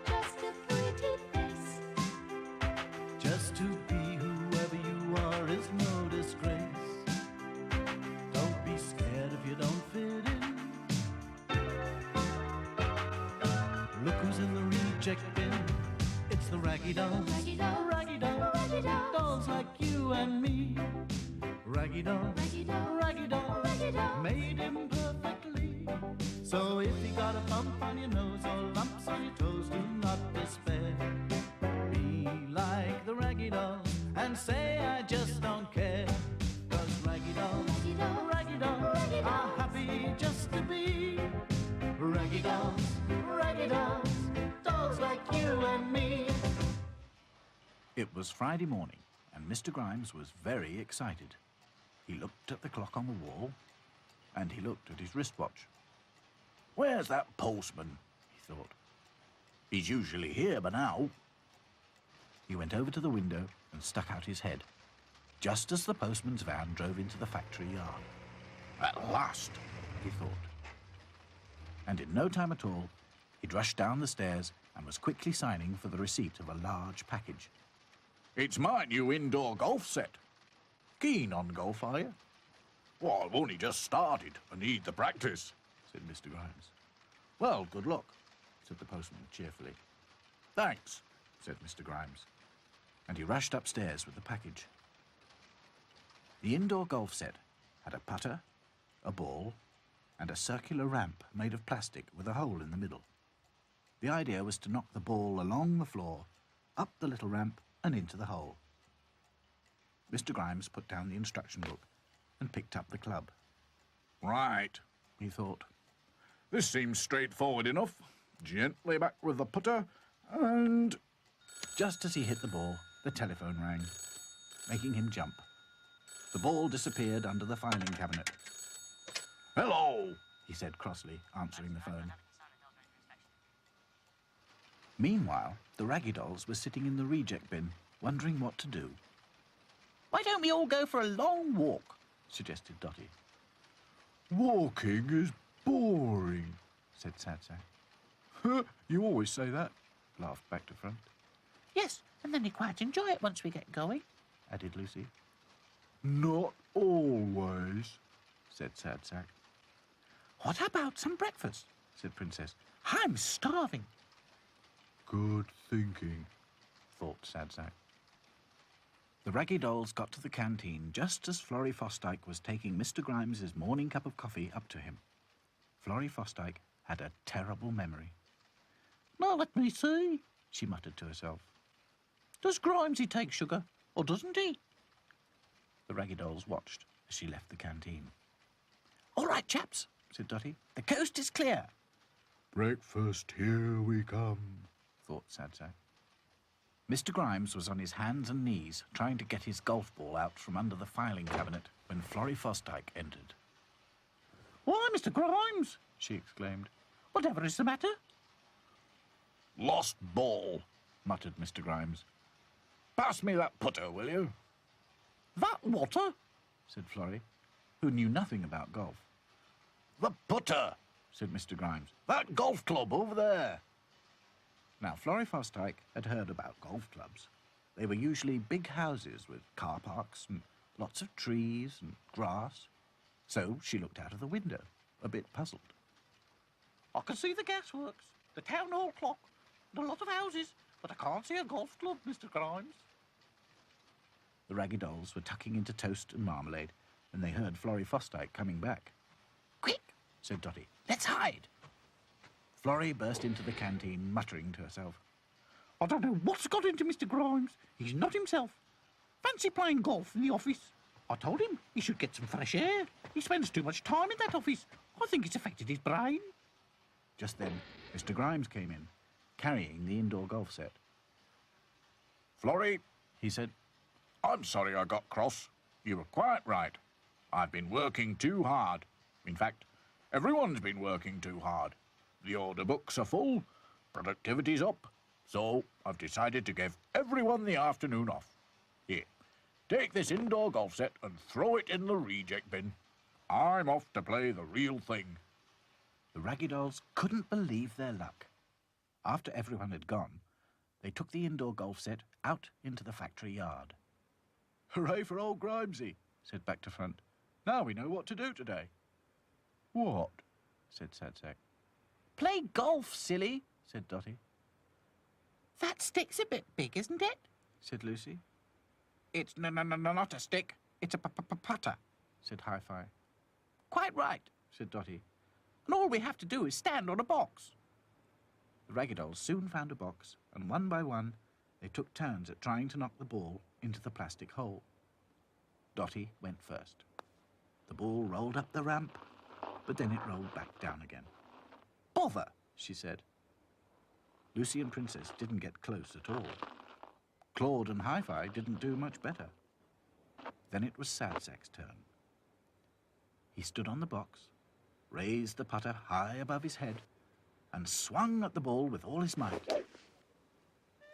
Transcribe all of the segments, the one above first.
just a pretty face. Just to be whoever you are is no disgrace. Don't be scared if you don't fit in. Look who's in the reject bin. It's the Raggy Dolls. Raggy Dolls. Raggy Dolls. Raggy Dolls. Dolls like you and me. Raggy Dolls. Raggy Dolls. Raggy Dolls. Raggy Dolls. Made him perfectly. So if you got a bump on your nose or lumps on your toes, do not despair. Be like the Raggy Dolls and say I just don't care. 'Cause Raggy Dolls, Raggy Dolls. Raggy Dolls Raggy are Dolls. happy just to be Raggy Dolls, Raggy Dolls, dolls like you and me. It was Friday morning and Mr. Grimes was very excited. He looked at the clock on the wall and he looked at his wristwatch. Where's that postman? He thought. He's usually here by now. He went over to the window and stuck out his head, just as the postman's van drove into the factory yard. At last, he thought. And in no time at all, he'd rushed down the stairs and was quickly signing for the receipt of a large package. It's my new indoor golf set. Keen on golf, are you? Well, I've only just started. I need the practice, said Mr. Grimes. Well, good luck, said the postman cheerfully. Thanks, said Mr. Grimes, and he rushed upstairs with the package. The indoor golf set had a putter, a ball, and a circular ramp made of plastic with a hole in the middle. The idea was to knock the ball along the floor, up the little ramp, and into the hole. Mr. Grimes put down the instruction book and picked up the club. Right, he thought. This seems straightforward enough. Gently back with the putter, and... Just as he hit the ball, the telephone rang, making him jump. The ball disappeared under the filing cabinet. Hello, he said crossly, answering the phone. Meanwhile, the Raggy Dolls were sitting in the reject bin, wondering what to do. Why don't we all go for a long walk? Suggested Dotty. Walking is boring, said Sad Sack. You always say that, laughed Back to Front. Yes, and then we quite enjoy it once we get going, Added Lucy. Not always, said Sad Sack. What about some breakfast? Said Princess. I'm starving. Good thinking, thought Sad Sack. The Raggy Dolls got to the canteen just as Florrie Fosdyke was taking Mr. Grimes's morning cup of coffee up to him. Florrie Fosdyke had a terrible memory. Now let me see, She muttered to herself. does Grimesy take sugar, or doesn't he? The Raggy Dolls watched as she left the canteen. All right, chaps, Said Dotty. the coast is clear. Breakfast, here we come, thought Sad Sack. Mr. Grimes was on his hands and knees trying to get his golf ball out from under the filing cabinet when Florrie Fosdyke entered. Why, Mr. Grimes, She exclaimed. whatever is the matter? Lost ball, muttered Mr. Grimes. Pass me that putter, will you? That water? Said Florrie, who knew nothing about golf. The putter, said Mr. Grimes. That golf club over there. Now, Florrie Fosdyke had heard about golf clubs. They were usually big houses with car parks and lots of trees and grass. So she looked out of the window, a bit puzzled. I can see the gasworks, the town hall clock, and a lot of houses, but I can't see a golf club, Mr. Grimes. The Raggy Dolls were tucking into toast and marmalade when they heard Florrie Fosdyke coming back. Quick, Said Dotty. let's hide. Florrie burst into the canteen, muttering to herself. I don't know what's got into Mr. Grimes. He's not himself. Fancy playing golf in the office. I told him he should get some fresh air. He spends too much time in that office. I think it's affected his brain. Just then, Mr. Grimes came in, carrying the indoor golf set. Florrie, he said, I'm sorry I got cross. You were quite right. I've been working too hard. In fact, everyone's been working too hard. The order books are full, productivity's up, so I've decided to give everyone the afternoon off. Here, take this indoor golf set and throw it in the reject bin. I'm off to play the real thing. The Raggy Dolls couldn't believe their luck. After everyone had gone, they took the indoor golf set out into the factory yard. "Hooray for old Grimesy," said Back to Front. "Now we know what to do today." "What?" said Sad Sack. "Play golf, silly," said Dotty. That stick's a bit big, isn't it? Said Lucy. It's not a stick. It's a putter. Said Hi-Fi. Quite right, Said Dotty. and all we have to do is stand on a box. The Raggy Dolls soon found a box, and one by one they took turns at trying to knock the ball into the plastic hole. Dotty went first. The ball rolled up the ramp, but then it rolled back down again. "Bother," she said. Lucy and Princess didn't get close at all. Claude and Hi-Fi didn't do much better. Then it was Sad Sack's turn. He stood on the box, raised the putter high above his head, and swung at the ball with all his might.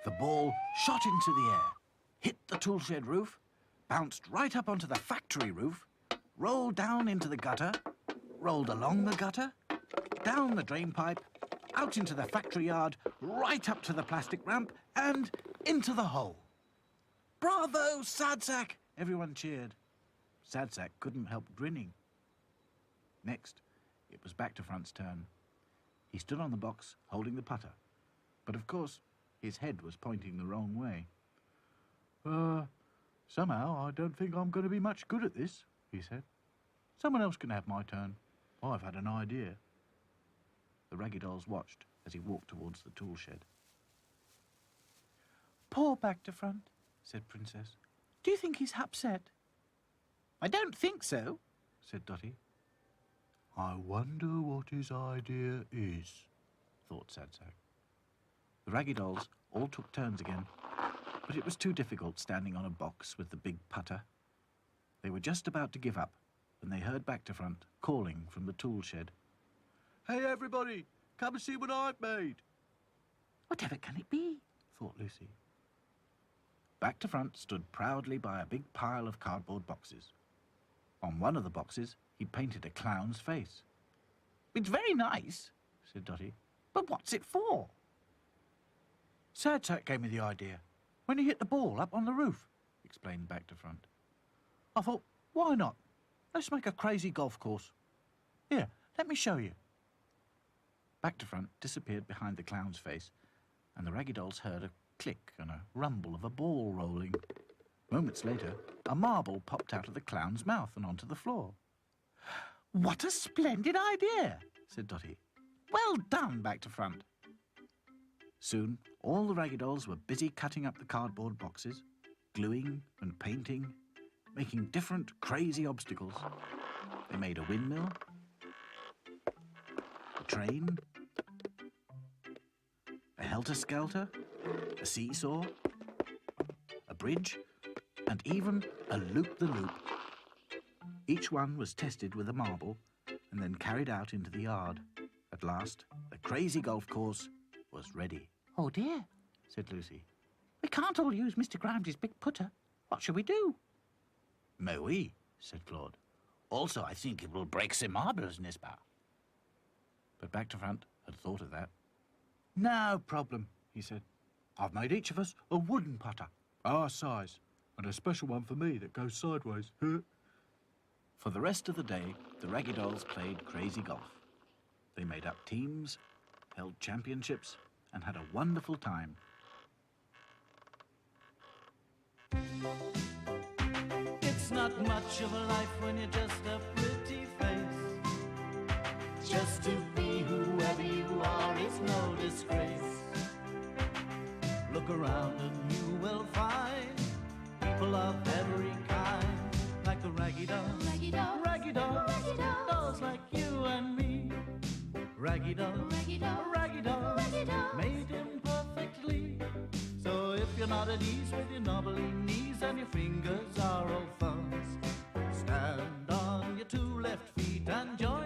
The ball shot into the air, hit the toolshed roof, bounced right up onto the factory roof, rolled down into the gutter, rolled along the gutter, down the drain pipe, out into the factory yard, right up to the plastic ramp, and into the hole. "Bravo, Sad Sack!" everyone cheered. Sad Sack couldn't help grinning. Next, it was Back to Front's turn. He stood on the box, holding the putter. But of course, his head was pointing the wrong way. Somehow I don't think I'm going to be much good at this," he said. "Someone else can have my turn. I've had an idea." The Raggy Dolls watched as he walked towards the tool shed. Poor Back to Front, said Princess. Do you think he's upset? I don't think so, said Dotty. "I wonder what his idea is," thought Sad Sack. The Raggy Dolls all took turns again, but it was too difficult standing on a box with the big putter. They were just about to give up when they heard Back to Front calling from the tool shed. "Hey, everybody, come and see what I've made." Whatever can it be? Thought Lucy. Back to Front stood proudly by a big pile of cardboard boxes. On one of the boxes, he'd painted a clown's face. It's very nice, said Dotty. But what's it for? Sad Sack gave me the idea when he hit the ball up on the roof, explained Back to Front. I thought, why not? Let's make a crazy golf course. Here, let me show you. Back to Front disappeared behind the clown's face, and the Raggy Dolls heard a click and a rumble of a ball rolling. Moments later, a marble popped out of the clown's mouth and onto the floor. What a splendid idea, said Dotty. Well done, Back to Front. Soon, all the Raggy Dolls were busy cutting up the cardboard boxes, gluing and painting, making different crazy obstacles. They made a windmill, a train, a helter-skelter, a seesaw, a bridge, and even a loop-the-loop. Each one was tested with a marble and then carried out into the yard. At last, the crazy golf course was ready. Oh dear, said Lucy. We can't all use Mr. Grimes's big putter. What shall we do? Mais oui, said Claude. Also, I think it will break some marbles, n'est-ce pas? But Back to Front had thought of that. No problem, he said. I've made each of us a wooden putter, our size, and a special one for me that goes sideways. For the rest of the day, the Raggy Dolls played crazy golf. They made up teams, held championships, and had a wonderful time. It's not much of a life when you're just a pretty face. Just to be whoever you are is no disgrace. Look around and you will find people of every kind, like the Raggy Dolls, Raggy Dolls, Raggy Dolls, Raggy Dolls, dolls like you and me. Raggy Dolls, Raggy Dolls, Raggy Dolls, Raggy Dolls, made him perfectly. So if you're not at ease with your knobbly knees and your fingers are all thumbs, stand on your two left feet and join